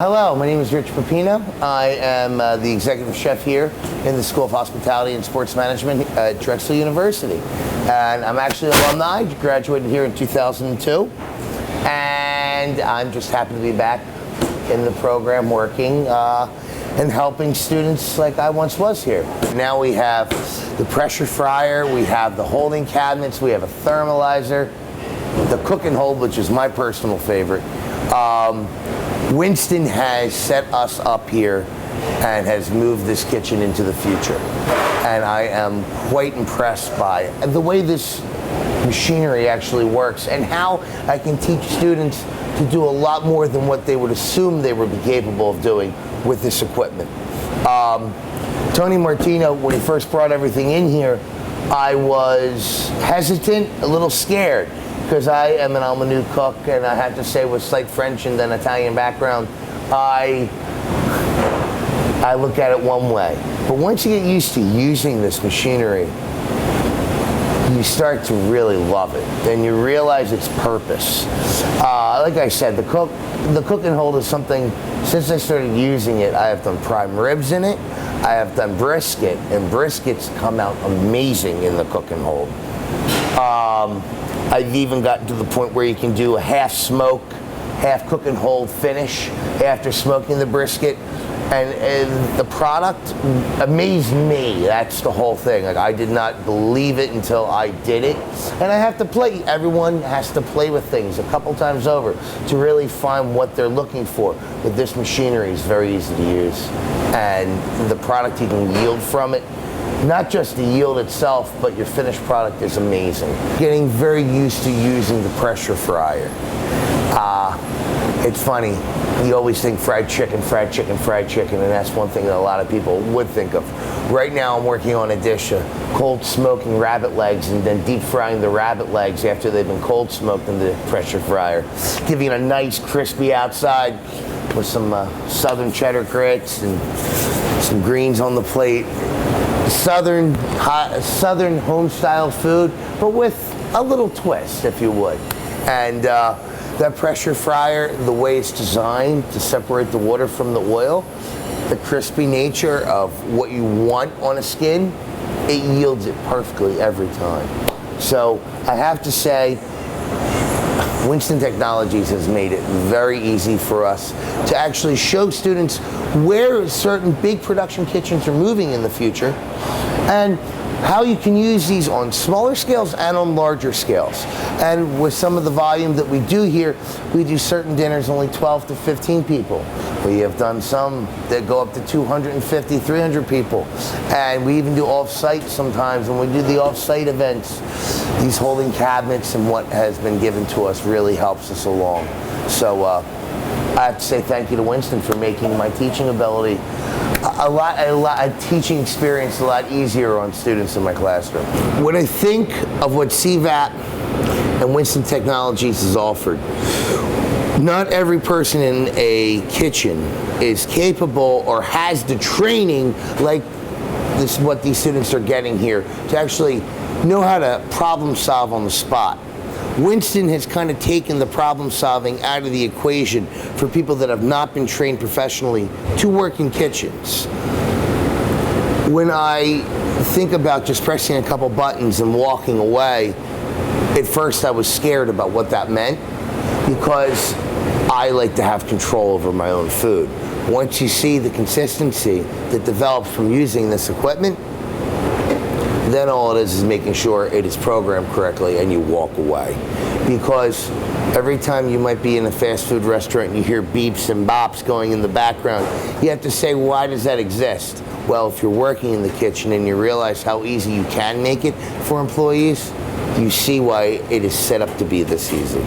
Hello, my name is Rich Pepino. I am the executive chef here in the School of Hospitality and Sports Management at Drexel University. And I'm actually an alumni, graduated here in 2002. And I'm just happy to be back in the program working and helping students like I once was here. Now we have the pressure fryer, we have the holding cabinets, we have a thermalizer, the cook and hold, which is my personal favorite. Winston has set us up here and has moved this kitchen into the future. And I am quite impressed by the way this machinery actually works and how I can teach students to do a lot more than what they would assume they would be capable of doing with this equipment. Tony Martino, when he first brought everything in here, I was hesitant, a little scared, because I am an alma new cook, and I have to say, with slight French and then Italian background, I look at it one way. But once you get used to using this machinery, you start to really love it. Then you realize its purpose. Like I said, the cook and hold is something, since I started using it, I have done prime ribs in it, I have done brisket, and briskets come out amazing in the cook and hold. I've even gotten to the point where you can do a half smoke, half cook and hold finish after smoking the brisket. And the product amazed me. That's the whole thing. Like, I did not believe it until I did it. And I have to play. Everyone has to play with things a couple times over to really find what they're looking for. But this machinery is very easy to use. And the product you can yield from it, not just the yield itself, but your finished product is amazing. Getting very used to using the pressure fryer. It's funny, you always think fried chicken, fried chicken, fried chicken, and that's one thing that a lot of people would think of. Right now I'm working on a dish of cold smoking rabbit legs and then deep frying the rabbit legs after they've been cold smoked in the pressure fryer, giving it a nice crispy outside with some southern cheddar grits and some greens on the plate. Southern home style food, but with a little twist, if you would. And that pressure fryer, the way it's designed to separate the water from the oil, the crispy nature of what you want on a skin, it yields it perfectly every time. So I have to say, Winston Technologies has made it very easy for us to actually show students where certain big production kitchens are moving in the future and how you can use these on smaller scales and on larger scales. And with some of the volume that we do here, we do certain dinners only 12 to 15 people. We have done some that go up to 250, 300 people. And we even do off-site sometimes. When we do the off-site events, these holding cabinets and what has been given to us really helps us along. So I have to say thank you to Winston for making my teaching ability a teaching experience a lot easier on students in my classroom. When I think of what C-Vap and Winston Technologies has offered, not every person in a kitchen is capable or has the training like this, what these students are getting here, to actually know how to problem solve on the spot. Winston has kind of taken the problem solving out of the equation for people that have not been trained professionally to work in kitchens. When I think about just pressing a couple buttons and walking away, at first I was scared about what that meant, because I like to have control over my own food. Once you see the consistency that develops from using this equipment, then all it is making sure it is programmed correctly and you walk away. Because every time you might be in a fast food restaurant and you hear beeps and bops going in the background, you have to say, why does that exist? Well, if you're working in the kitchen and you realize how easy you can make it for employees, you see why it is set up to be this easy.